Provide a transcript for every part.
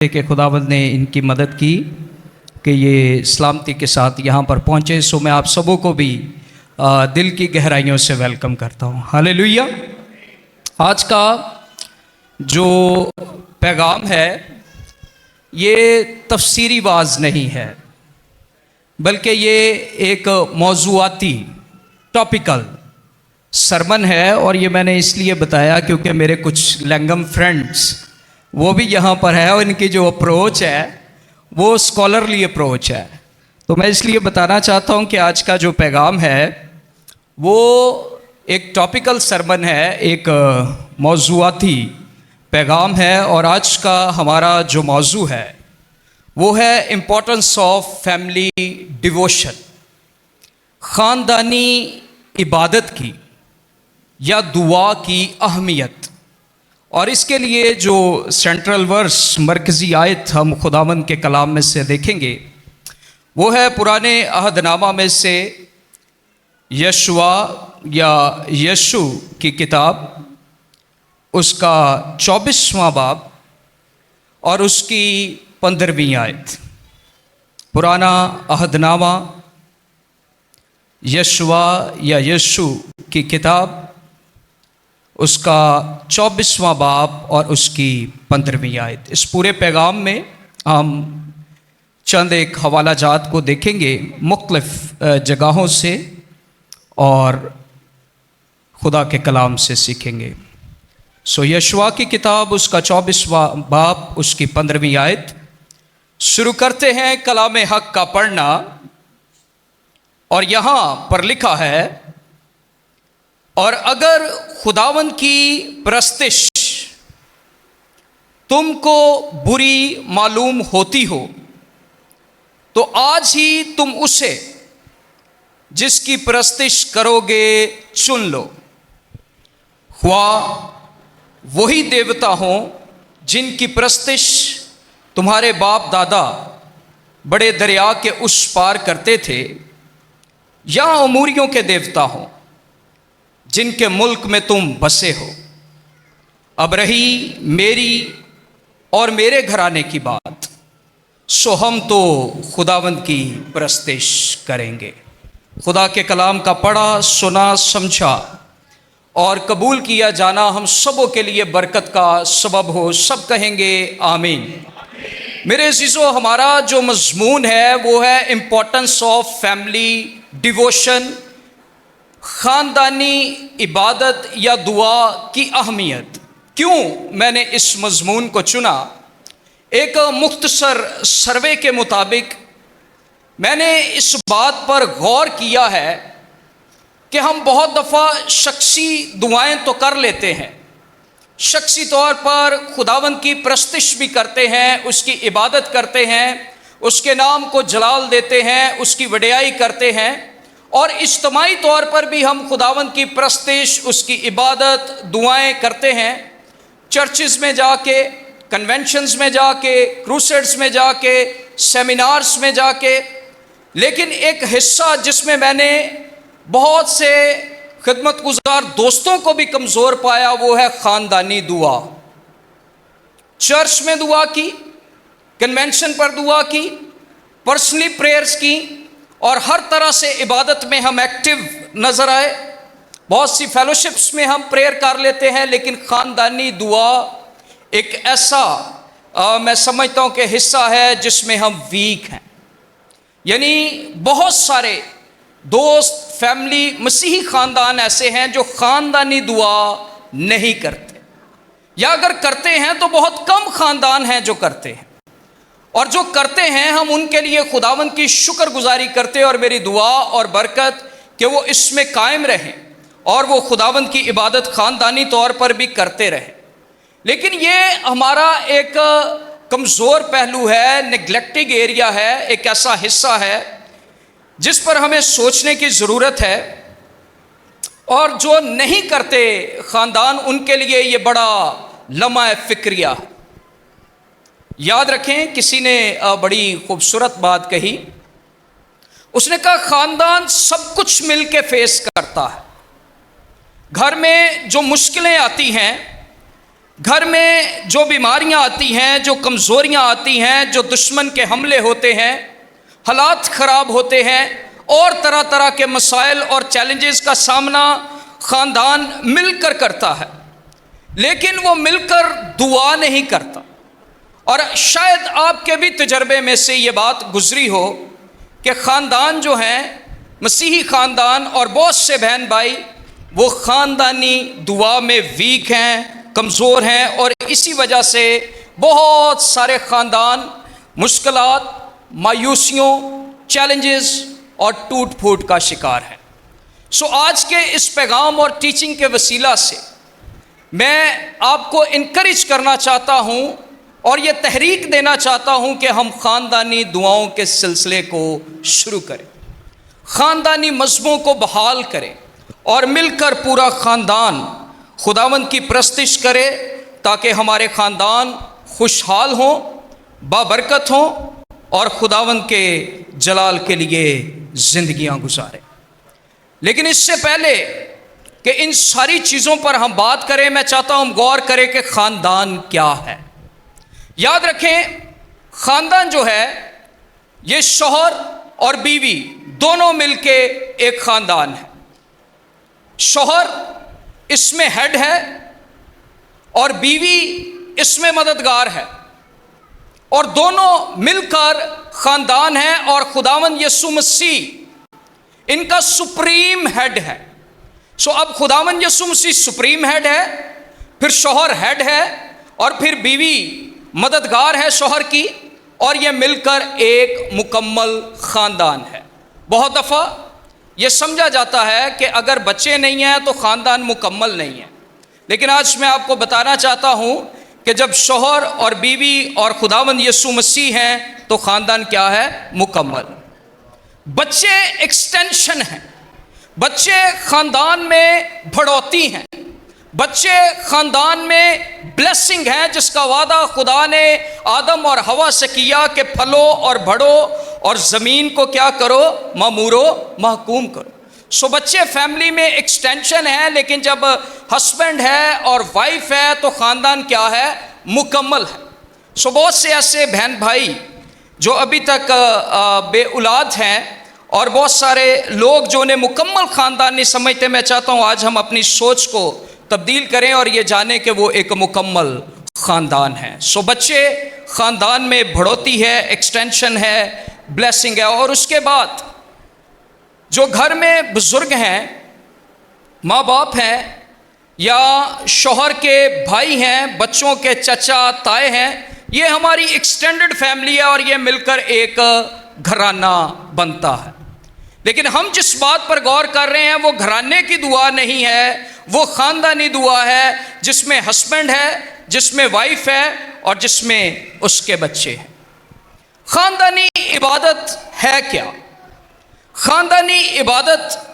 कि खुदावंद ने इनकी मदद की कि ये सलामती के साथ यहाँ पर पहुँचे। सो मैं आप सबों को भी दिल की गहराइयों से वेलकम करता हूँ। हालेलुया। आज का जो पैगाम है ये तफसीरी वाज नहीं है, बल्कि ये एक मौजूआती टॉपिकल सरमन है। और ये मैंने इसलिए बताया क्योंकि मेरे कुछ लैंगम फ्रेंड्स वो भी यहाँ पर है और इनकी जो अप्रोच है वो स्कॉलरली अप्रोच है। तो मैं इसलिए बताना चाहता हूँ कि आज का जो पैगाम है वो एक टॉपिकल सरमन है, एक मौजूआती पैगाम है। और आज का हमारा जो मौजू है वो है इम्पोर्टेंस ऑफ फैमिली डिवोशन, ख़ानदानी इबादत की या दुआ की अहमियत। और इसके लिए जो सेंट्रल वर्स, मरकज़ी आयत हम खुदावंद के कलाम में से देखेंगे वो है पुराने अहदनामा में से यशुआ या यशु की किताब, उसका 24वां बाब और उसकी 15वीं आयत। पुराना अहदनामा यशुआ या यशु की किताब, उसका 24वां बाब और उसकी 15वीं आयत। इस पूरे पैगाम में हम चंद एक हवाला जात को देखेंगे मुख्तलिफ जगहों से और खुदा के कलाम से सीखेंगे। सो यशुआ की किताब, उसका 24वां बाब, उसकी 15वीं आयत। शुरू करते हैं कलाम हक का पढ़ना। और यहाँ पर लिखा है, और अगर खुदावंद की परस्तिश तुमको बुरी मालूम होती हो तो आज ही तुम उसे जिसकी परस्तिश करोगे चुन लो, ख्वाह वही देवता हों जिनकी परस्तिश तुम्हारे बाप दादा बड़े दरिया के उस पार करते थे, या अमूरियों के देवता हों जिनके मुल्क में तुम बसे हो। अब रही मेरी और मेरे घराने की बात, सो हम तो खुदावंद की परस्तिश करेंगे। खुदा के कलाम का पढ़ा, सुना, समझा और कबूल किया जाना हम सबों के लिए बरकत का सबब हो। सब कहेंगे आमीन। मेरे अज़ीज़ों, हमारा जो मज़मून है वो है इम्पोर्टेंस ऑफ फैमिली डिवोशन, ख़ानदानी इबादत या दुआ की अहमियत। क्यों मैंने इस मज़मून को चुना? एक मुख्तसर सर्वे के मुताबिक मैंने इस बात पर गौर किया है कि हम बहुत दफ़ा शख्सी दुआएं तो कर लेते हैं, शख्सी तौर पर खुदावंद की परस्तिश भी करते हैं, उसकी इबादत करते हैं, उसके नाम को जलाल देते हैं, उसकी वडियाई करते हैं। और इज्तिमाई तौर पर भी हम खुदावंद की परस्तिश, उसकी इबादत, दुआएं करते हैं। चर्चेज़ में जाके, कन्वेंशंस में जाके, क्रूसेड्स में जाके, सेमिनार्स में जाके। लेकिन एक हिस्सा जिसमें मैंने बहुत से खिदमतगुजार दोस्तों को भी कमज़ोर पाया वो है ख़ानदानी दुआ। चर्च में दुआ की, कन्वेंशन पर दुआ की, पर्सनली प्रेयर्स की और हर तरह से इबादत में हम एक्टिव नज़र आए। बहुत सी फेलोशिप्स में हम प्रेयर कर लेते हैं, लेकिन ख़ानदानी दुआ एक ऐसा मैं समझता हूँ कि हिस्सा है जिसमें हम वीक हैं। यानी बहुत सारे दोस्त, फैमिली, मसीही ख़ानदान ऐसे हैं जो ख़ानदानी दुआ नहीं करते, या अगर करते हैं तो बहुत कम ख़ानदान हैं जो करते हैं। और जो करते हैं हम उनके लिए खुदावंद की शुक्रगुजारी करते हैं। और मेरी दुआ और बरकत कि वो इसमें कायम रहें और वो खुदावंद की इबादत ख़ानदानी तौर पर भी करते रहें। लेकिन ये हमारा एक कमज़ोर पहलू है, नेग्लेक्टेड एरिया है, एक ऐसा हिस्सा है जिस पर हमें सोचने की ज़रूरत है। और जो नहीं करते ख़ानदान, उनके लिए ये बड़ा लम्हा फ़िक्रिया है। याद रखें, किसी ने बड़ी खूबसूरत बात कही। उसने कहा ख़ानदान सब कुछ मिल के फेस करता है। घर में जो मुश्किलें आती हैं, घर में जो बीमारियां आती हैं, जो कमज़ोरियां आती हैं, जो दुश्मन के हमले होते हैं, हालात ख़राब होते हैं और तरह तरह के मसाइल और चैलेंजेस का सामना ख़ानदान मिलकर करता है, लेकिन वो मिलकर दुआ नहीं करता। और शायद आपके भी तजर्बे में से ये बात गुजरी हो कि ख़ानदान जो हैं, मसीही ख़ानदान और बहुत से बहन भाई वो ख़ानदानी दुआ में वीक हैं, कमज़ोर हैं, और इसी वजह से बहुत सारे ख़ानदान मुश्किलात, मायूसियों, चैलेंजेस और टूट फूट का शिकार हैं। सो आज के इस पैगाम और टीचिंग के वसीला से मैं आपको इनकरेज करना चाहता हूँ और ये तहरीक देना चाहता हूँ कि हम ख़ानदानी दुआओं के सिलसिले को शुरू करें, ख़ानदानी मज़हबों को बहाल करें और मिलकर पूरा ख़ानदान खुदावंद की प्रस्तिश करे, ताकि हमारे ख़ानदान खुशहाल हों, बाबरकत हों और खुदावंद के जलाल के लिए ज़िंदगियाँ गुजारें। लेकिन इससे पहले कि इन सारी चीज़ों पर हम बात करें, मैं चाहता हूँ हम गौर करें कि ख़ानदान क्या है। याद रखें, ख़ानदान जो है ये शौहर और बीवी दोनों मिलके एक ख़ानदान है। शौहर इसमें हेड है और बीवी इसमें मददगार है, और दोनों मिलकर ख़ानदान है, और खुदावंद यीशु मसीह इनका सुप्रीम हेड है। सो अब खुदावंद यीशु मसीह सुप्रीम हेड है, फिर शौहर हेड है, और फिर बीवी मददगार है शौहर की, और ये मिलकर एक मुकम्मल ख़ानदान है। बहुत दफ़ा ये समझा जाता है कि अगर बच्चे नहीं हैं तो ख़ानदान मुकम्मल नहीं है, लेकिन आज मैं आपको बताना चाहता हूँ कि जब शौहर और बीवी और खुदावंद यीशु मसीह हैं तो ख़ानदान क्या है? मुकम्मल। बच्चे एक्सटेंशन हैं, बच्चे ख़ानदान में बढ़ोती हैं, बच्चे ख़ानदान में ब्लेसिंग है, जिसका वादा खुदा ने आदम और हवा से किया कि फलो और बढ़ो और ज़मीन को क्या करो? मामूरो महकूम करो। सो बच्चे फैमिली में एक्सटेंशन है, लेकिन जब हस्बैंड है और वाइफ है तो ख़ानदान क्या है? मुकम्मल है। सो बहुत से ऐसे बहन भाई जो अभी तक बे औलाद हैं, और बहुत सारे लोग जो उन्हें मुकम्मल ख़ानदान नहीं समझते, मैं चाहता हूँ आज हम अपनी सोच को तब्दील करें और ये जाने कि वो एक मुकम्मल ख़ानदान है। सो बच्चे ख़ानदान में बढ़ोती है, एक्सटेंशन है, ब्लेसिंग है। और उसके बाद जो घर में बुज़ुर्ग हैं, माँ बाप हैं, या शौहर के भाई हैं, बच्चों के चचा ताए हैं, ये हमारी एक्सटेंडेड फैमिली है और ये मिलकर एक घराना बनता है। लेकिन हम जिस बात पर गौर कर रहे हैं वो घराने की दुआ नहीं है, वो ख़ानदानी दुआ है, जिसमें हस्बैंड है, जिसमें वाइफ है और जिसमें उसके बच्चे हैं। ख़ानदानी इबादत है क्या? ख़ानदानी इबादत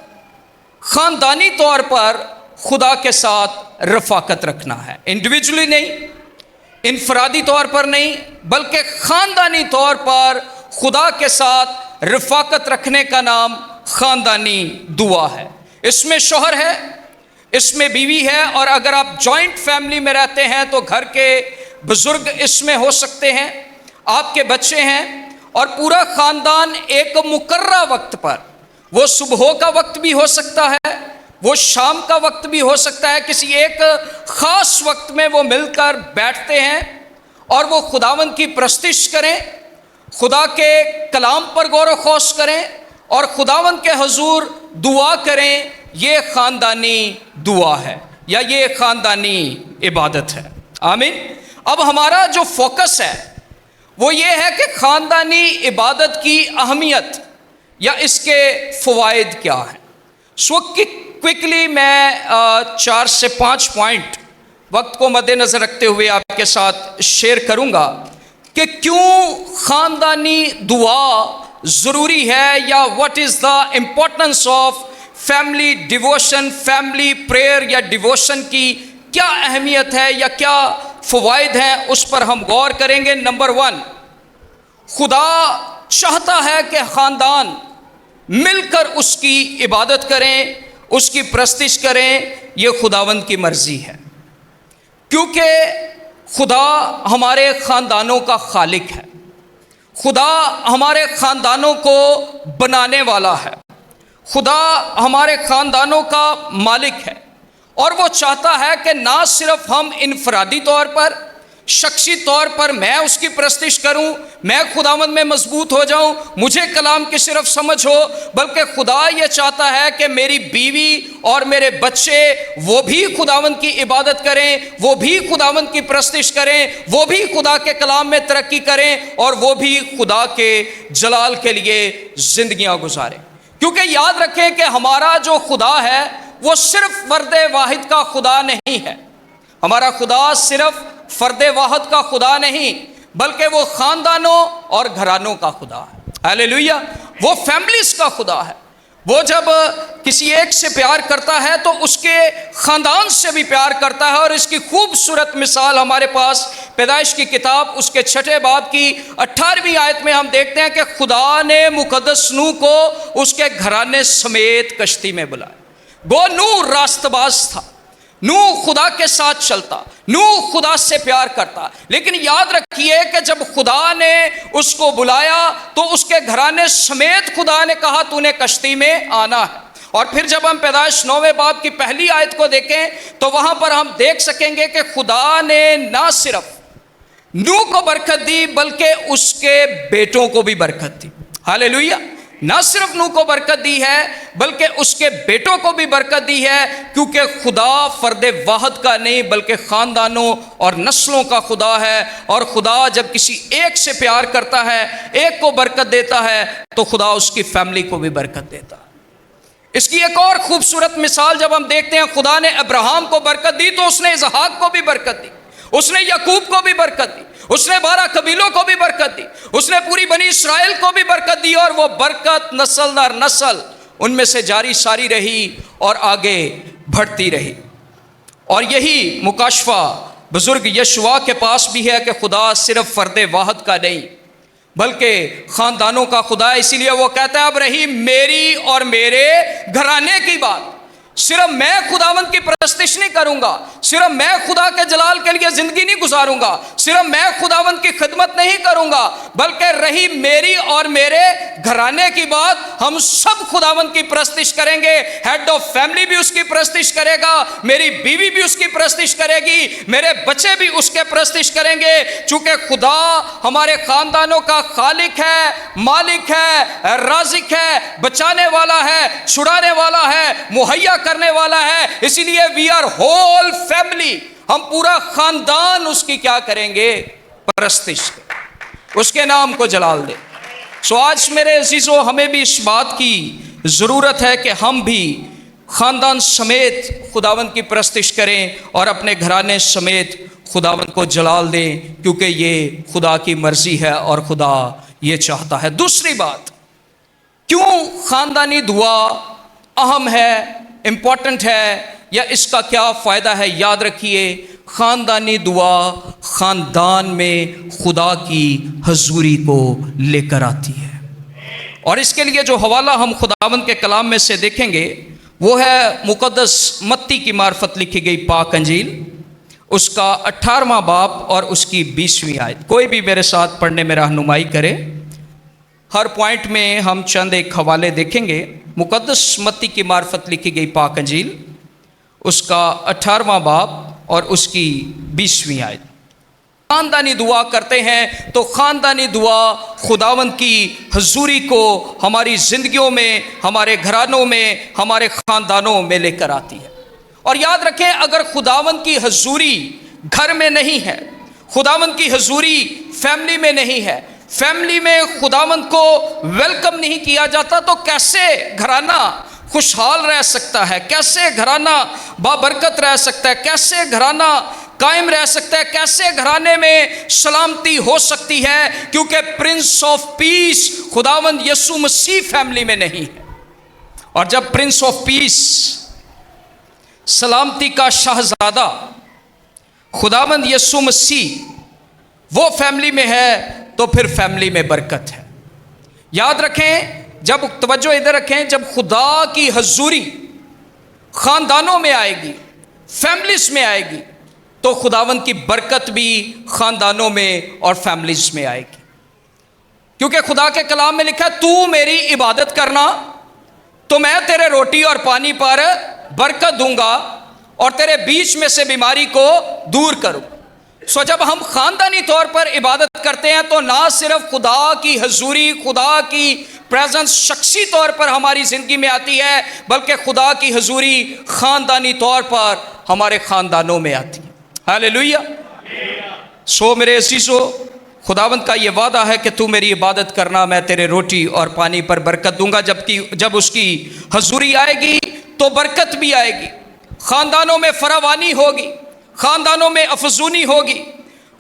ख़ानदानी तौर पर खुदा के साथ रफ़ाकत रखना है, इंडिविजुअली नहीं, इनफरादी तौर पर नहीं, बल्कि ख़ानदानी तौर पर खुदा के साथ रफ़ाकत रखने का नाम ख़ानदानी दुआ है। इसमें शौहर है, इसमें बीवी है, और अगर आप जॉइंट फैमिली में रहते हैं तो घर के बुज़ुर्ग इसमें हो सकते हैं, आपके बच्चे हैं, और पूरा ख़ानदान एक मुकर्रा वक्त पर, वो सुबह का वक्त भी हो सकता है, वो शाम का वक्त भी हो सकता है, किसी एक ख़ास वक्त में वो मिलकर बैठते हैं और वो खुदावंद की प्रस्तिश करें, खुदा के कलाम पर गौर व खौस करें और खुदावंद के हुजूर दुआ करें। ये ख़ानदानी दुआ है या ये ख़ानदानी इबादत है। आमीन। अब हमारा जो फोकस है वो ये है कि ख़ानदानी इबादत की अहमियत या इसके फ़वाइद क्या हैं। सो क्विकली मैं 4 से 5 पॉइंट वक्त को मद्देनज़र रखते हुए आपके साथ शेयर करूँगा कि क्यों ख़ानदानी दुआ ज़रूरी है, या what is the importance of family devotion, family prayer या डिवोशन की क्या अहमियत है या क्या फ़वाइद हैं, उस पर हम गौर करेंगे। नंबर 1, खुदा चाहता है कि ख़ानदान मिलकर उसकी इबादत करें, उसकी प्रस्तिश करें, ये खुदावंद की मर्ज़ी है। क्योंकि खुदा हमारे ख़ानदानों का खालिक है, खुदा हमारे ख़ानदानों को बनाने वाला है, खुदा हमारे ख़ानदानों का मालिक है। और वो चाहता है कि ना सिर्फ हम इनफरादी तौर पर, शख्सी तौर पर मैं उसकी प्रस्तिश करूं, मैं खुदावंद में मजबूत हो जाऊं, मुझे कलाम की सिर्फ समझ हो, बल्कि खुदा ये चाहता है कि मेरी बीवी और मेरे बच्चे वो भी खुदावंद की इबादत करें, वो भी खुदावंद की प्रस्तिश करें, वो भी खुदा के कलाम में तरक्की करें और वो भी खुदा के जलाल के लिए जिंदगियां गुजारें। क्योंकि याद रखें कि हमारा जो खुदा है वो सिर्फ फर्द वाहिद का खुदा नहीं है। हमारा खुदा सिर्फ फर्द वाहिद का खुदा नहीं, बल्कि वो खानदानों और घरानों का खुदा है। हालेलुया। वो फैमिलीज का खुदा है। वो जब किसी एक से प्यार करता है तो उसके ख़ानदान से भी प्यार करता है। और इसकी खूबसूरत मिसाल हमारे पास पैदाइश की किताब उसके 6 बाब की 18वीं आयत में हम देखते हैं कि खुदा ने मुकद्दस नूह को उसके घराने समेत कश्ती में बुलाया। वो नूह रास्तबाज था, नूह खुदा के साथ चलता, नूह खुदा से प्यार करता। लेकिन याद रखिए कि जब खुदा ने उसको बुलाया तो उसके घराने समेत खुदा ने कहा तूने कश्ती में आना है। और फिर जब हम पैदाइश 9वें बाब की पहली आयत को देखें तो वहां पर हम देख सकेंगे कि खुदा ने ना सिर्फ नूह को बरकत दी बल्कि उसके बेटों को भी बरकत दी। हालेलुया। ना सिर्फ नूह को बरकत दी है बल्कि उसके बेटों को भी बरकत दी है, क्योंकि खुदा फर्द वाहिद का नहीं बल्कि ख़ानदानों और नस्लों का खुदा है। और खुदा जब किसी एक से प्यार करता है, एक को बरकत देता है, तो खुदा उसकी फैमिली को भी बरकत देता है। इसकी एक और खूबसूरत मिसाल जब हम देखते हैं, खुदा ने अब्राहम को बरकत दी तो उसने इसहाक को भी बरकत दी, उसने याकूब को भी बरकत दी, उसने 12 कबीलों को भी बरकत दी, उसने पूरी बनी इस्राएल को भी बरकत दी। और वो बरकत नस्ल दर नस्ल उनमें से जारी सारी रही और आगे बढ़ती रही। और यही मुकाशफा बुजुर्ग यशुआ के पास भी है कि खुदा सिर्फ फर्द वाहिद का नहीं बल्कि ख़ानदानों का खुदा है। इसीलिए वो कहता है अब रही मेरी और मेरे घराने की बात, सिर्फ मैं खुदावंद की प्रस्तिश नहीं करूंगा, सिर्फ मैं खुदा के जलाल के लिए जिंदगी नहीं गुजारूंगा, सिर्फ मैं खुदावंद की खिदमत नहीं करूंगा, बल्कि रही मेरी और मेरे घराने की बात, हम सब खुदावंद की प्रस्तिश करेंगे। हेड ऑफ फैमिली भी उसकी प्रस्तिश करेगा, मेरी बीवी भी उसकी प्रस्तिश करेगी, मेरे बच्चे भी उसके प्रस्तिश करेंगे। चूंकि खुदा हमारे खानदानों का खालिक है, मालिक है, राज़िक है, बचाने वाला है, छुड़ाने वाला है, मुहैया करने वाला है। इसीलिए वी आर होल फैमिली, हम पूरा खानदान उसकी क्या करेंगे? परस्तिश, उसके नाम को जलाल दे। सो आज मेरे अजीजों, हमें भी इस बात की ज़रूरत है कि हम भी खानदान समेत खुदावंद की परस्तिश करें और अपने घराने समेत खुदावंद को जलाल दें, क्योंकि ये खुदा की मर्जी है और खुदा ये चाहता है। दूसरी बात, क्यों खानदानी दुआ अहम है, इम्पॉर्टेंट है, या इसका क्या फ़ायदा है? याद रखिए, ख़ानदानी दुआ ख़ानदान में खुदा की हजूरी को लेकर आती है। और इसके लिए जो हवाला हम खुदावंद के कलाम में से देखेंगे वो है मुक़द्दस मत्ती की मार्फत लिखी गई पाक अंजील, उसका 18वां बाब और उसकी 20वीं आयत। कोई भी मेरे साथ पढ़ने में रहनुमाई करे। हर पॉइंट में हम चंद एक हवाले देखेंगे। मुक़द्दस मत्ती की मार्फत लिखी गई पाक अंजील, उसका 18वां बाब और उसकी 20वीं आयत। ख़ानदानी दुआ करते हैं तो ख़ानदानी दुआ खुदावंद की हजूरी को हमारी ज़िंदगियों में, हमारे घरानों में, हमारे ख़ानदानों में लेकर आती है। और याद रखें, अगर खुदावंद की हजूरी घर में नहीं है, खुदावंद की हजूरी फैमिली में नहीं है, फैमिली में खुदावंद को वेलकम नहीं किया जाता, तो कैसे घराना खुशहाल रह सकता है? कैसे घराना बाबरकत रह सकता है? कैसे घराना कायम रह सकता है? कैसे घराने में सलामती हो सकती है? क्योंकि प्रिंस ऑफ पीस खुदावंद यीशु मसीह फैमिली में नहीं है। और जब प्रिंस ऑफ पीस, सलामती का शहजादा खुदावंद यीशु मसीह वो फैमिली में है, तो फिर फैमिली में बरकत है। याद रखें, जब तवज्जो इधर रखें, जब खुदा की हजूरी खानदानों में आएगी, फैमिलीज में आएगी, तो खुदावंद की बरकत भी ख़ानदानों में और फैमिलीज में आएगी। क्योंकि खुदा के कलाम में लिखा है, तू मेरी इबादत करना तो मैं तेरे रोटी और पानी पर बरकत दूंगा और तेरे बीच में से बीमारी को दूर करूं। सो जब हम ख़ानदानी तौर पर इबादत करते हैं तो ना सिर्फ खुदा की हजूरी, खुदा की प्रेजेंस शख्सी तौर पर हमारी ज़िंदगी में आती है, बल्कि खुदा की हजूरी ख़ानदानी तौर पर हमारे ख़ानदानों में आती है। हालेलुया। सो मेरे अज़ीज़ों, खुदावंद का ये वादा है कि तू मेरी इबादत करना, मैं तेरे रोटी और पानी पर बरकत दूंगा। जब उसकी हजूरी आएगी तो बरकत भी आएगी, ख़ानदानों में फरावानी होगी, ख़ानदानों में अफजूनी होगी।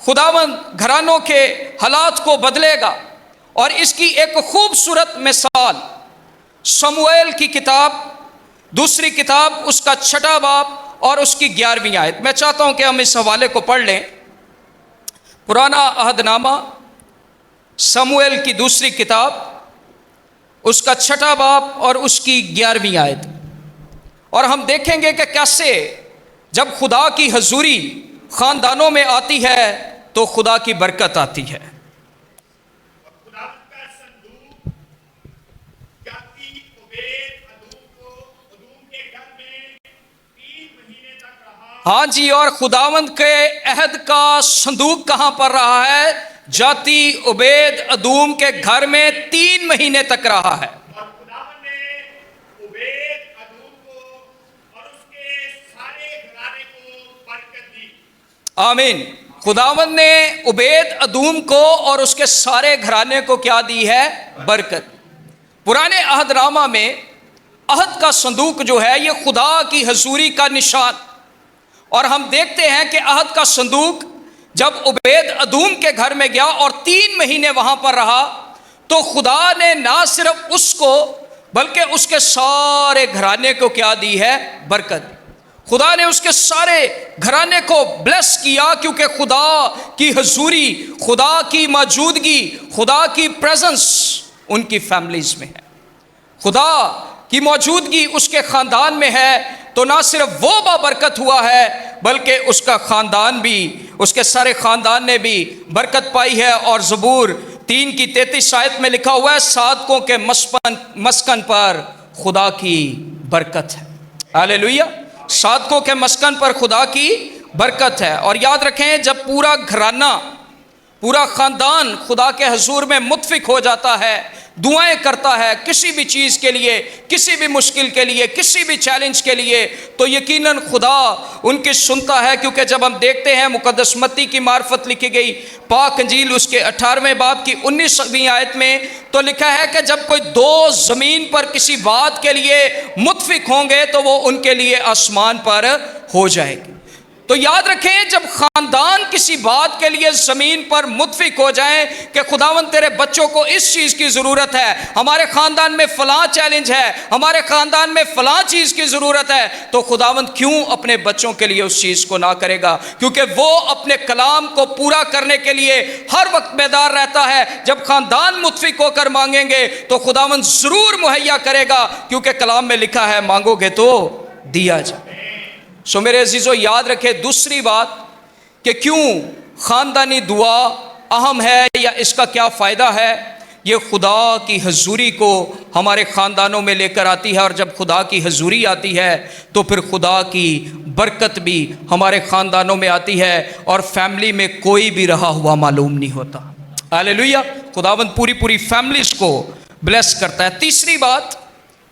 खुदावंद घरानों के हालात को बदलेगा। और इसकी एक खूबसूरत मिसाल शमूएल की किताब, दूसरी किताब, उसका 6वां बाब और उसकी 11वीं आयत। मैं चाहता हूं कि हम इस हवाले को पढ़ लें। पुराना अहदनामा, शमूएल की दूसरी किताब, उसका 6वां बाब और उसकी 11वीं आयत। और हम देखेंगे कि कैसे जब खुदा की हजूरी ख़ानदानों में आती है तो खुदा की बरकत आती है। हाँ जी, और खुदावंद के अहद का संदूक कहाँ पर रहा है? जाती उबैद अदूम के घर में 3 महीने तक रहा है। और खुदावंद ने उबैद अदूम को और उसके सारे घराने को बरकत दी। आमीन। खुदावंद ने उबैद अदूम को और उसके सारे घराने को क्या दी है? बरकत। पुराने अहदनामा में अहद का संदूक जो है ये खुदा की हजूरी का निशान। और हम देखते हैं कि अहद का संदूक जब उबैद अदूम के घर में गया और 3 महीने वहां पर रहा तो खुदा ने ना सिर्फ उसको बल्कि उसके सारे घराने को क्या दी है? बरकत। खुदा ने उसके सारे घराने को ब्लेस किया, क्योंकि खुदा की हजूरी, खुदा की मौजूदगी, खुदा की प्रेजेंस उनकी फैमिलीज में है। खुदा की मौजूदगी उसके ख़ानदान में है तो ना सिर्फ वो बाबरकत हुआ है बल्कि उसका ख़ानदान भी, उसके सारे ख़ानदान ने भी बरकत पाई है। और ज़बूर 3 की 33 आयत में लिखा हुआ है, सादकों के मस्कन पर खुदा की बरकत है। हालेलुया। सादकों के मस्कन पर खुदा की बरकत है। और याद रखें, जब पूरा घराना, पूरा ख़ानदान खुदा के हजूर में मुत्फिक हो जाता है, दुआएं करता है किसी भी चीज़ के लिए, किसी भी मुश्किल के लिए, किसी भी चैलेंज के लिए, तो यकीनन खुदा उनकी सुनता है। क्योंकि जब हम देखते हैं मुकद्दस मत्ती की मार्फत लिखी गई पाक अंजील उसके 18वें बाब की 19वीं आयत में तो लिखा है कि जब कोई 2 ज़मीन पर किसी बात के लिए मुत्फिक होंगे तो वो उनके लिए आसमान पर हो जाएगी। तो याद रखें, जब ख़ानदान किसी बात के लिए ज़मीन पर मुत्फिक हो जाए कि खुदावंद तेरे बच्चों को इस चीज़ की ज़रूरत है, हमारे ख़ानदान में फ़लाँ चैलेंज है, हमारे ख़ानदान में फ़लाँ चीज़ की ज़रूरत है, तो खुदावंद क्यों अपने बच्चों के लिए उस चीज़ को ना करेगा? क्योंकि वो अपने कलाम को पूरा करने के लिए हर वक्त बेदार रहता है। जब ख़ानदान मुत्फिक होकर मांगेंगे तो खुदावंद ज़रूर मुहैया करेगा, क्योंकि कलाम में लिखा है, मांगोगे तो दिया जाए। सो मेरे अजीज़ों, याद रखें दूसरी बात कि क्यों ख़ानदानी दुआ अहम है या इसका क्या फ़ायदा है। ये खुदा की हजूरी को हमारे ख़ानदानों में लेकर आती है। और जब खुदा की हजूरी आती है तो फिर खुदा की बरकत भी हमारे ख़ानदानों में आती है और फैमिली में कोई भी रहा हुआ मालूम नहीं होता। हालेलुया। खुदावंद पूरी फैमिलीज़ को ब्लेस करता है। तीसरी बात,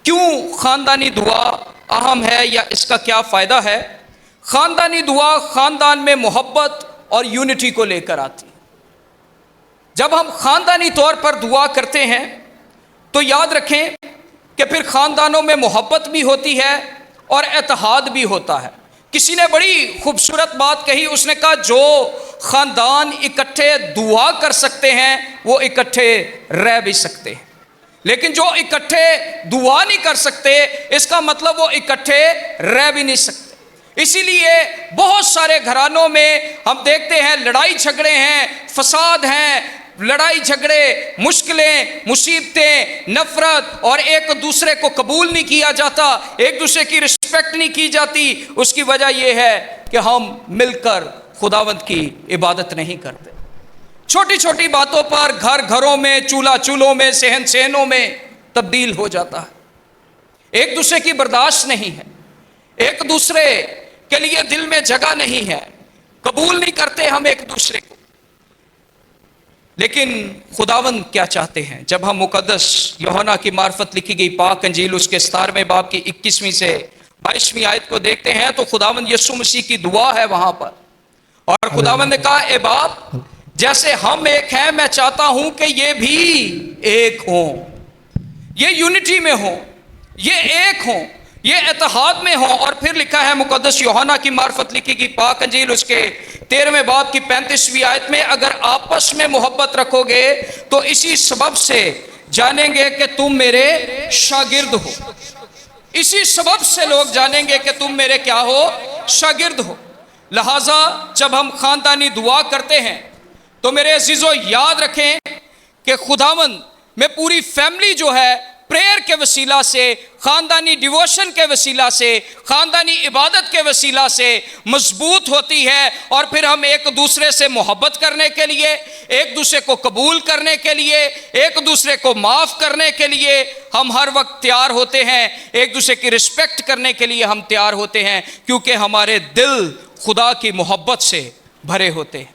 क्यों ख़ानदानी दुआ अहम है या इसका क्या फ़ायदा है। ख़ानदानी दुआ ख़ानदान में मोहब्बत और यूनिटी को लेकर आती है। जब हम ख़ानदानी तौर पर दुआ करते हैं तो याद रखें कि फिर ख़ानदानों में मोहब्बत भी होती है और इत्तेहाद भी होता है। किसी ने बड़ी खूबसूरत बात कही, उसने कहा जो ख़ानदान इकट्ठे दुआ कर सकते हैं वो इकट्ठे रह भी सकते हैं, लेकिन जो इकट्ठे दुआ नहीं कर सकते इसका मतलब वो इकट्ठे रह भी नहीं सकते। इसीलिए बहुत सारे घरानों में हम देखते हैं लड़ाई झगड़े हैं, फसाद हैं, लड़ाई झगड़े, मुश्किलें, मुसीबतें, नफरत, और एक दूसरे को कबूल नहीं किया जाता, एक दूसरे की रिस्पेक्ट नहीं की जाती। उसकी वजह यह है कि हम मिलकर खुदावंद की इबादत नहीं करते। छोटी छोटी बातों पर घर घरों में, चूल्हा चूल्हों में, सहन सहनों में तब्दील हो जाता है। एक दूसरे की बर्दाश्त नहीं है, एक दूसरे के लिए दिल में जगह नहीं है, कबूल नहीं करते हम एक दूसरे को। लेकिन खुदावंद क्या चाहते हैं? जब हम मुकद्दस यूहन्ना की मार्फत लिखी गई पाक अंजील उसके 17वें बाब की 21वीं से 22वीं आयत को देखते हैं तो खुदावंद यीशु मसीह की दुआ है वहां पर। और खुदावंद ने कहा, ए बाप, जैसे हम एक हैं, मैं चाहता हूं कि ये भी एक हो, ये यूनिटी में हो, ये एक हो, ये इत्तेहाद में हो। और फिर लिखा है मुकद्दस यूहन्ना की मार्फत लिखी गई पाक अंजील उसके 13वें बाब की 35वीं आयत में, अगर आपस में मोहब्बत रखोगे तो इसी सबब से जानेंगे कि तुम मेरे शागिर्द हो। इसी सबब से लोग जानेंगे कि तुम मेरे क्या हो? शागिर्द हो। लिहाजा जब हम खानदानी दुआ करते हैं तो मेरे अजीजों याद रखें कि खुदावंद में पूरी फैमिली जो है प्रेयर के वसीला से, खानदानी डिवोशन के वसीला से, खानदानी इबादत के वसीला से मजबूत होती है। और फिर हम एक दूसरे से मोहब्बत करने के लिए, एक दूसरे को कबूल करने के लिए, एक दूसरे को माफ़ करने के लिए हम हर वक्त तैयार होते हैं। एक दूसरे की रिस्पेक्ट करने के लिए हम तैयार होते हैं, क्योंकि हमारे दिल खुदा की मोहब्बत से भरे होते हैं।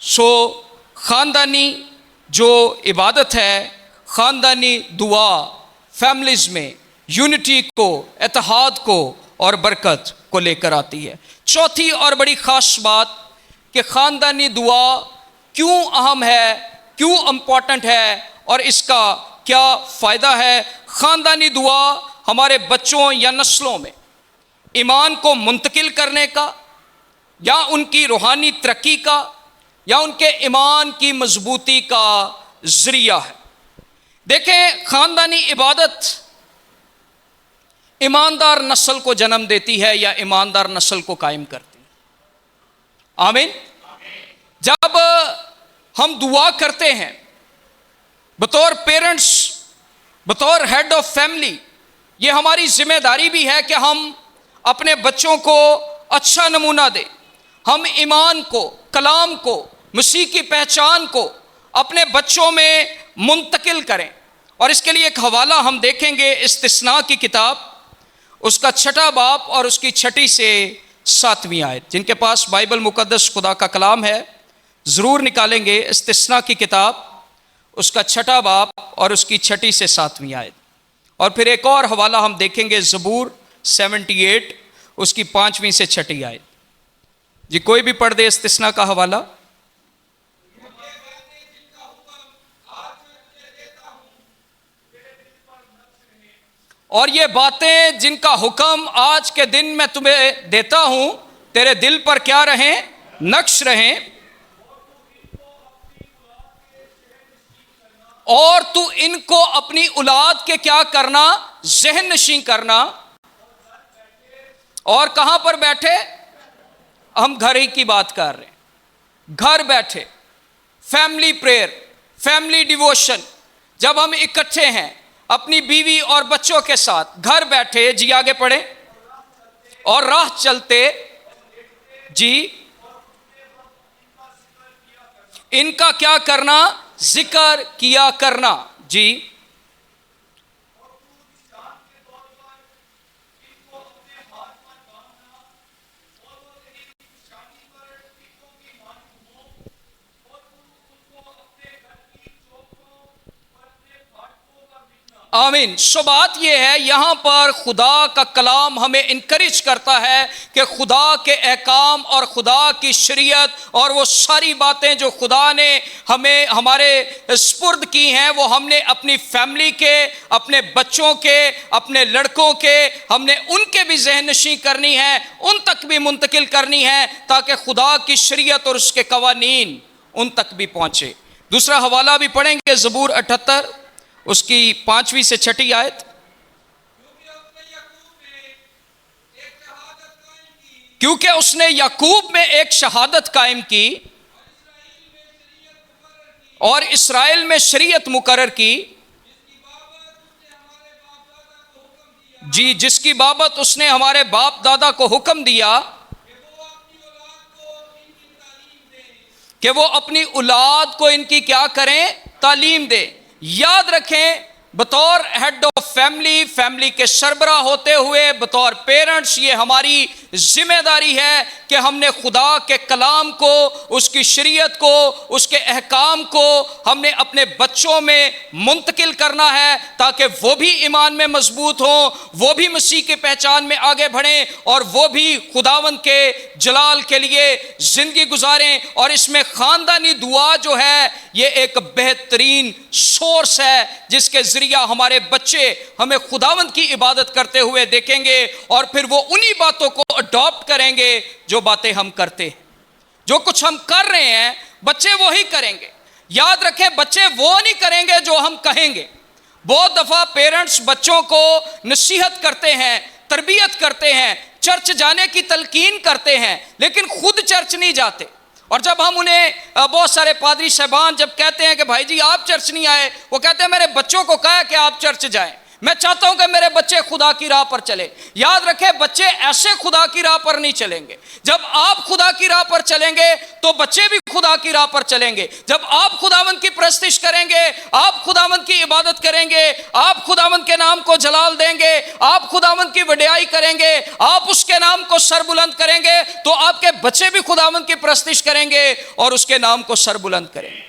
सो ख़ानदानी जो इबादत है, ख़ानदानी दुआ फैमिलीज़ में यूनिटी को, इत्तेहाद को और बरकत को लेकर आती है। चौथी और बड़ी ख़ास बात कि ख़ानदानी दुआ क्यों अहम है, क्यों इम्पॉर्टेंट है और इसका क्या फ़ायदा है। ख़ानदानी दुआ हमारे बच्चों या नस्लों में ईमान को मुंतकिल करने का, या उनकी रूहानी तरक्की का, या उनके ईमान की मजबूती का ज़रिया है। देखें, ख़ानदानी इबादत ईमानदार नस्ल को जन्म देती है या ईमानदार नस्ल को कायम करती है। आमीन। जब हम दुआ करते हैं बतौर पेरेंट्स, बतौर हेड ऑफ फैमिली, ये हमारी जिम्मेदारी भी है कि हम अपने बच्चों को अच्छा नमूना दें। हम ईमान को, कलाम को, मसीह की पहचान को अपने बच्चों में मुंतकिल करें। और इसके लिए एक हवाला हम देखेंगे, इस्तिस्ना की किताब उसका 6वां बाब और उसकी 6 से 7वीं आयत। जिनके पास बाइबल मुकद्दस खुदा का कलाम है ज़रूर निकालेंगे। इस्तिस्ना की किताब उसका 6वां बाब और उसकी 6 से 7वीं आयत। और फिर एक और हवाला हम देखेंगे, ज़बूर 78 उसकी 5वीं से 6वीं आयत। जी कोई भी पढ़ दे इस्तिस्ना का हवाला। और ये बातें जिनका हुक्म आज के दिन मैं तुम्हें देता हूं, तेरे दिल पर क्या रहें? नक्श रहें। और तू इनको अपनी औलाद के क्या करना? ज़हन नशीं करना। और कहां पर बैठे? हम घर ही की बात कर रहे हैं। घर बैठे फैमिली प्रेयर, फैमिली डिवोशन, जब हम इकट्ठे हैं अपनी बीवी और बच्चों के साथ घर बैठे, जी आगे पढ़े, और राह चलते जी इनका क्या करना? जिक्र किया करना। जी आमीन। सो बात यह है, यहाँ पर खुदा का कलाम हमें इनकरेज करता है कि खुदा के अहकाम और खुदा की शरीयत और वो सारी बातें जो खुदा ने हमें हमारे स्पुर्द की हैं, वो हमने अपनी फैमिली के, अपने बच्चों के, अपने लड़कों के, हमने उनके भी ज़हन नशीं करनी है, उन तक भी मुंतकिल करनी है, ताकि खुदा की शरीयत और उसके कवानीन उन तक भी पहुँचे। दूसरा हवाला भी पढ़ेंगे, ज़बूर 78 उसकी 5वीं से 6वीं आयत। क्योंकि उसने याकूब में एक शहादत कायम की और इस्राएल में शरीयत मुकर्रर की, जी जिसकी बाबत उसने हमारे बाप दादा को हुक्म दिया कि वो अपनी औलाद को इनकी क्या करें, तालीम दें। याद रखें, बतौर हेड ऑफ फैमिली, फैमिली के सरबराह होते हुए, बतौर पेरेंट्स, ये हमारी जिम्मेदारी है कि हमने खुदा के कलाम को, उसकी शरीयत को, उसके अहकाम को हमने अपने बच्चों में मुंतकिल करना है, ताकि वो भी ईमान में मजबूत हों, वो भी मसीह की पहचान में आगे बढ़ें और वो भी खुदावंद के जलाल के लिए जिंदगी गुजारें। और इसमें खानदानी दुआ जो है, ये एक बेहतरीन सोर्स है जिसके जरिया हमारे बच्चे हमें खुदावंद की इबादत करते हुए देखेंगे और फिर वो उन्हीं बातों को अडॉप्ट करेंगे जो बातें हम करते हैं। जो कुछ हम कर रहे हैं बच्चे वो ही करेंगे। याद रखें, बच्चे वो नहीं करेंगे जो हम कहेंगे। बहुत दफा पेरेंट्स बच्चों को नसीहत करते हैं, तरबियत करते हैं, चर्च जाने की तलकीन करते हैं, लेकिन खुद चर्च नहीं जाते। और जब हम उन्हें, बहुत सारे पादरी साहबान जब कहते हैं कि भाई जी आप चर्च नहीं आए, वो कहते हैं मेरे बच्चों को कहा कि आप चर्च जाएं। मैं चाहता हूं कि मेरे बच्चे खुदा की राह पर चले। याद रखें, बच्चे ऐसे खुदा की राह पर नहीं चलेंगे। जब आप खुदा की राह पर चलेंगे तो बच्चे भी खुदा की राह पर चलेंगे। जब आप खुदावंद की परस्तिश करेंगे, आप खुदावंद की इबादत करेंगे, आप खुदावंद के नाम को जलाल देंगे, आप खुदावंद की वडियाई करेंगे, आप उसके नाम को सरबुलंद करेंगे, तो आपके बच्चे भी खुदावंद की परस्तिश करेंगे और उसके नाम को सरबुलंद करेंगे।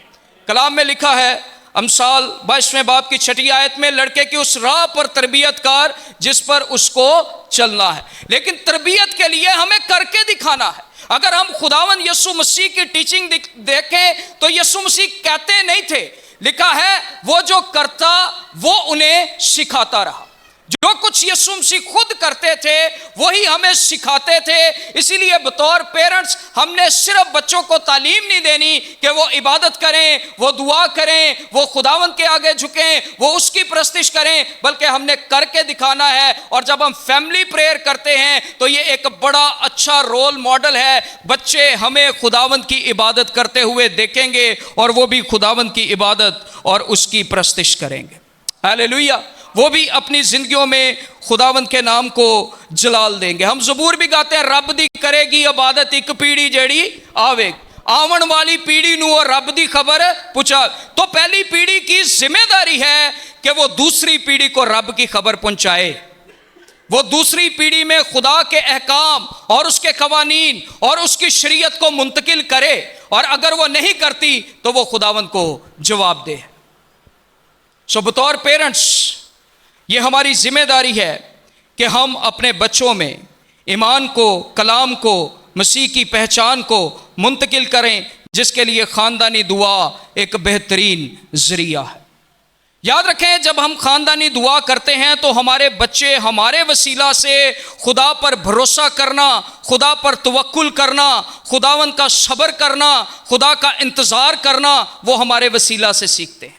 कलाम में लिखा है, अमसाल 22वें बाब की 6ठी आयत में, लड़के की उस राह पर तरबियत कर जिस पर उसको चलना है। लेकिन तरबियत के लिए हमें करके दिखाना है। अगर हम खुदावंद यीशु मसीह की टीचिंग देखें तो यीशु मसीह कहते नहीं थे, लिखा है वो जो करता वो उन्हें सिखाता रहा। जो कुछ यीशु मसीह खुद करते थे वही हमें सिखाते थे। इसीलिए बतौर पेरेंट्स हमने सिर्फ बच्चों को तालीम नहीं देनी कि वो इबादत करें, वो दुआ करें, वो खुदावंद के आगे झुकें, वो उसकी परस्तिश करें, बल्कि हमने करके दिखाना है। और जब हम फैमिली प्रेयर करते हैं तो ये एक बड़ा अच्छा रोल मॉडल है। बच्चे हमें खुदावंद की इबादत करते हुए देखेंगे और वो भी खुदावंद की इबादत और उसकी परस्तिश करेंगे। हालेलुया। वो भी अपनी जिंदगियों में खुदावंद के नाम को जलाल देंगे। हम ज़बूर भी गाते हैं, रब दी करेगी इबादत एक पीढ़ी जेड़ी आवेगी, आवन वाली पीढ़ी नू और रब दी खबर पूछा। तो पहली पीढ़ी की जिम्मेदारी है कि वो दूसरी पीढ़ी को रब की खबर पहुंचाए। वो दूसरी पीढ़ी में खुदा के अहकाम और उसके कवानीन और उसकी शरीयत को मुंतकिल करे, और अगर वो नहीं करती तो वो खुदावंद को जवाब दे। सो बतौर पेरेंट्स ये हमारी जिम्मेदारी है कि हम अपने बच्चों में ईमान को, कलाम को, मसीह की पहचान को मुंतकिल करें, जिसके लिए ख़ानदानी दुआ एक बेहतरीन ज़रिया है। याद रखें, जब हम ख़ानदानी दुआ करते हैं तो हमारे बच्चे हमारे वसीला से खुदा पर भरोसा करना, खुदा पर तवक्कुल करना, खुदावंद का सब्र करना, खुदा का इंतज़ार करना, वो हमारे वसीला से सीखते हैं।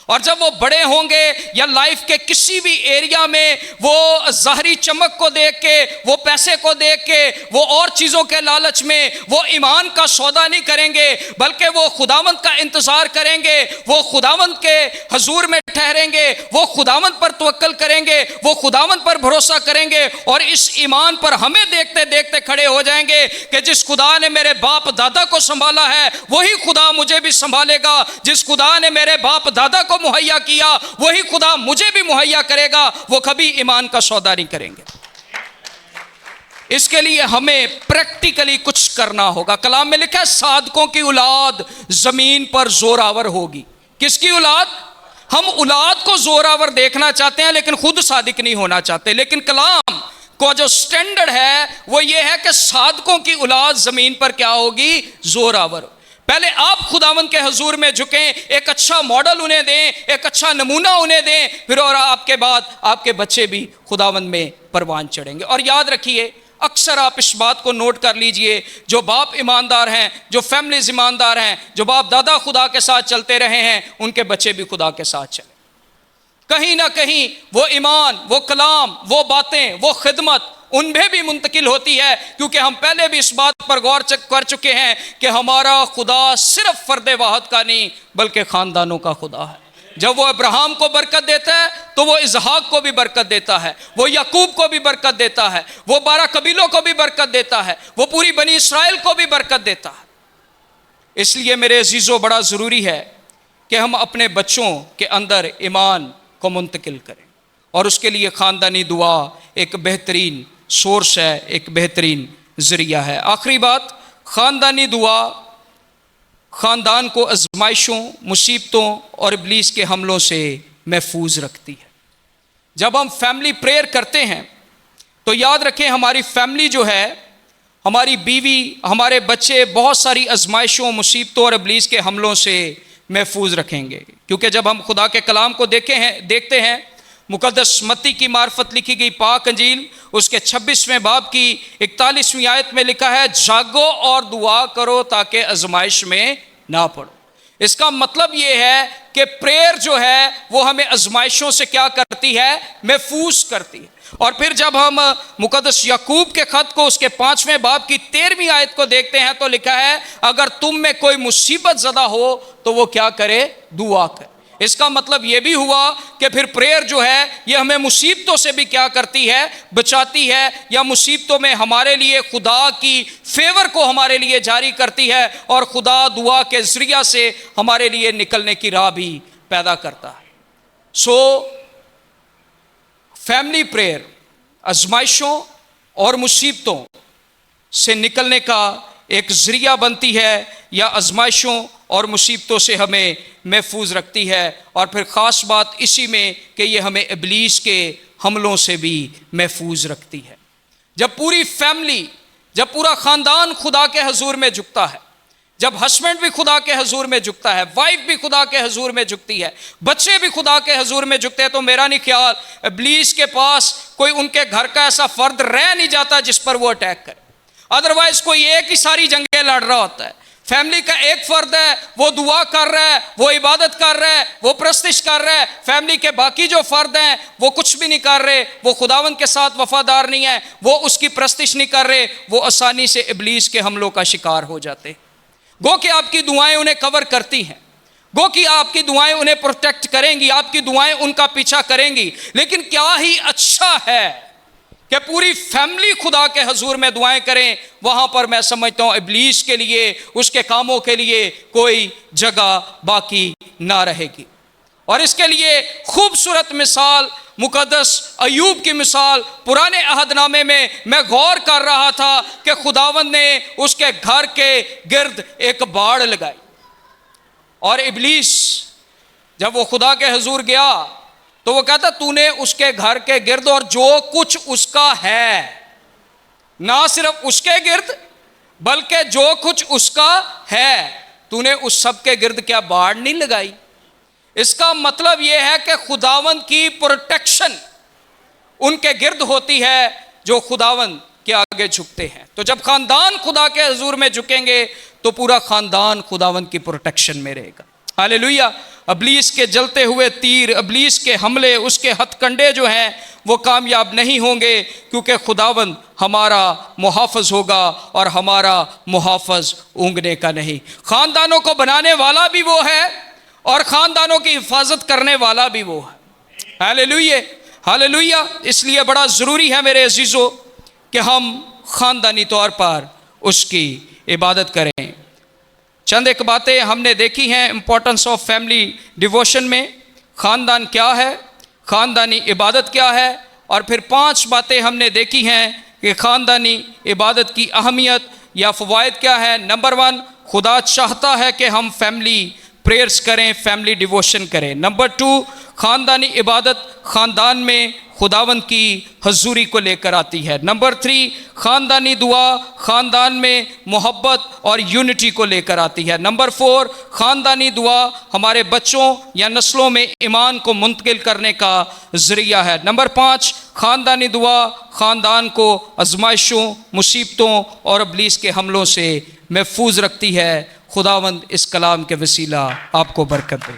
और जब वो बड़े होंगे या लाइफ के किसी भी एरिया में वो ज़ाहरी चमक को देख के, वो पैसे को देख के, वो और चीज़ों के लालच में वो ईमान का सौदा नहीं करेंगे, बल्कि वो खुदावंद का इंतज़ार करेंगे, वो खुदावंद के हजूर में ठहरेंगे, वो खुदावंद पर तवक्कल करेंगे, वो खुदावंद पर भरोसा करेंगे और इस ईमान पर हमें देखते देखते खड़े हो जाएंगे कि जिस खुदा ने मेरे बाप दादा को संभाला है वही खुदा मुझे भी संभालेगा, जिस खुदा ने मेरे बाप दादा को मुहैया किया वही खुदा मुझे भी मुहैया करेगा। वो कभी ईमान का सौदा नहीं करेंगे। इसके लिए हमें प्रैक्टिकली कुछ करना होगा। कलाम में लिखा है, सादकों की औलाद जमीन पर जोरावर होगी। किसकी औलाद? हम औलाद को जोरावर देखना चाहते हैं लेकिन खुद सादिक नहीं होना चाहते। लेकिन कलाम को जो स्टैंडर्ड है वो ये है कि सादकों की औलाद जमीन पर क्या होगी? जोरावर। पहले आप खुदावंद के हजूर में झुकें, एक अच्छा मॉडल उन्हें दें, एक अच्छा नमूना उन्हें दें, फिर और आपके बाद आपके बच्चे भी खुदावंद में परवान चढ़ेंगे। और याद रखिए, अक्सर आप इस बात को नोट कर लीजिए, जो बाप ईमानदार हैं, जो फैमिलीज ईमानदार हैं, जो बाप दादा खुदा के साथ चलते रहे हैं, उनके बच्चे भी खुदा के साथ चले। कहीं ना कहीं वो ईमान, वो कलाम, वो बातें, वो खिदमत उनमें भी मुंतकिल होती है, क्योंकि हम पहले भी इस बात पर गौर कर चुके हैं कि हमारा खुदा सिर्फ फर्द वाहद का नहीं बल्कि ख़ानदानों का खुदा है। जब वो अब्राहम को बरकत देता है तो वो इसहाक को भी बरकत देता है, वो याकूब को भी बरकत देता है, वो 12 कबीलों को भी बरकत देता है, वो पूरी बनी इसराइल को भी बरकत देता है। इसलिए मेरे अजीज़ों बड़ा ज़रूरी है कि हम अपने बच्चों के अंदर ईमान को मुंतकिल करें, और उसके लिए ख़ानदानी दुआ एक बेहतरीन सोर्स है, एक बेहतरीन ज़रिया है। आखिरी बात, ख़ानदानी दुआ ख़ानदान को आजमाइशों, मुसीबतों और इब्लीस के हमलों से महफूज रखती है। जब हम फैमिली प्रेयर करते हैं तो याद रखें, हमारी फैमिली जो है, हमारी बीवी, हमारे बच्चे बहुत सारी आजमाइशों, मुसीबतों और इब्लीस के हमलों से महफूज रखेंगे। क्योंकि जब हम खुदा के कलाम को देखते हैं, मुकद्दस मत्ती की मार्फत लिखी गई पाक अंजील उसके 26वें बाब की 41वीं आयत में लिखा है, जागो और दुआ करो ताकि आजमाइश में ना पड़ो। इसका मतलब ये है कि प्रेयर जो है वो हमें आजमाइशों से क्या करती है, महफूज करती है। और फिर जब हम मुकद्दस याकूब के खत को उसके 5वें बाब की 13वीं आयत को देखते हैं तो लिखा है, अगर तुम में कोई मुसीबत ज़दा हो तो वो क्या करे, दुआ करे। इसका मतलब ये भी हुआ कि फिर प्रेयर जो है ये हमें मुसीबतों से भी क्या करती है, बचाती है, या मुसीबतों में हमारे लिए खुदा की फेवर को हमारे लिए जारी करती है, और खुदा दुआ के ज़रिया से हमारे लिए निकलने की राह भी पैदा करता है। सो फैमिली प्रेयर आजमाइशों और मुसीबतों से निकलने का एक ज़रिया बनती है, या आजमाइशों और मुसीबतों से हमें महफूज रखती है। और फिर ख़ास बात इसी में कि ये हमें इब्लीस के हमलों से भी महफूज रखती है। जब पूरी फैमिली, जब पूरा ख़ानदान खुदा के हजूर में झुकता है, जब हस्बैंड भी खुदा के हजूर में झुकता है, वाइफ भी खुदा के हजूर में झुकती है, बच्चे भी खुदा के हजूर में झुकते हैं, तो मेरा नहीं ख्याल इब्लीस के पास कोई उनके घर का ऐसा फर्द रह नहीं जाता जिस पर वो अटैक करे। अदरवाइज कोई एक ही सारी जंगें लड़ रहा होता है। फैमिली का एक फर्द है, वो दुआ कर रहा है, वो इबादत कर रहा है, वो प्रस्तिश कर रहा है। फैमिली के बाकी जो फर्द हैं वो कुछ भी नहीं कर रहे, वो खुदावंद के साथ वफादार नहीं है, वो उसकी प्रस्तिश नहीं कर रहे, वो आसानी से इब्लीस के हमलों का शिकार हो जाते। गो कि आपकी दुआएं उन्हें कवर करती हैं, गो कि आपकी दुआएं उन्हें प्रोटेक्ट करेंगी, आपकी दुआएं उनका पीछा करेंगी। लेकिन क्या ही अच्छा है कि पूरी फैमिली खुदा के हजूर में दुआएं करें। वहाँ पर मैं समझता हूँ इब्लीस के लिए, उसके कामों के लिए कोई जगह बाकी ना रहेगी। और इसके लिए खूबसूरत मिसाल मुकद्दस अय्यूब की मिसाल पुराने अहदनामे में मैं गौर कर रहा था कि खुदावंद ने उसके घर के गिर्द एक बाड़ लगाई, और इब्लीस जब वो खुदा के हजूर गया तो वो कहता, तूने उसके घर के गिर्द और जो कुछ उसका है, ना सिर्फ उसके गिर्द बल्कि जो कुछ उसका है, तूने उस सब के गिर्द क्या बाड़ नहीं लगाई। इसका मतलब यह है कि खुदावंद की प्रोटेक्शन उनके गिर्द होती है जो खुदावंद के आगे झुकते हैं। तो जब खानदान खुदा के हजूर में झुकेंगे तो पूरा खानदान खुदावंद की प्रोटेक्शन में रहेगा। हालेलुया। इब्लीस के जलते हुए तीर, इब्लीस के हमले, उसके हथकंडे जो हैं वो कामयाब नहीं होंगे, क्योंकि खुदावंद हमारा मुहाफ़िज़ होगा, और हमारा मुहाफ़िज़ ऊँघने का नहीं। ख़ानदानों को बनाने वाला भी वो है और ख़ानदानों की हिफाजत करने वाला भी वो है। Hallelujah, hallelujah. इसलिए बड़ा ज़रूरी है मेरे अजीज़ों कि हम ख़ानदानी तौर पर उसकी इबादत करें। चंद एक बातें हमने देखी हैं इम्पोर्टेंस ऑफ फैमिली डिवोशन में। ख़ानदान क्या है, ख़ानदानी इबादत क्या है, और फिर 5 बातें हमने देखी हैं कि ख़ानदानी इबादत की अहमियत या फ़वाइद क्या है। नंबर 1, खुदा चाहता है कि हम फैमिली प्रेयर्स करें, फैमिली डिवोशन करें। नंबर 2, ख़ानदानी इबादत ख़ानदान में खुदावंद की हजूरी को लेकर आती है। नंबर 3, ख़ानदानी दुआ ख़ानदान में मोहब्बत और यूनिटी को लेकर आती है। नंबर 4, ख़ानदानी दुआ हमारे बच्चों या नस्लों में ईमान को मुंतकिल करने का ज़रिया है। नंबर 5, ख़ानदानी दुआ ख़ानदान को आजमाइशों, मुसीबतों और इब्लीस के हमलों से महफूज रखती है। खुदावंद इस कलाम के वसीला आपको बरकत दे।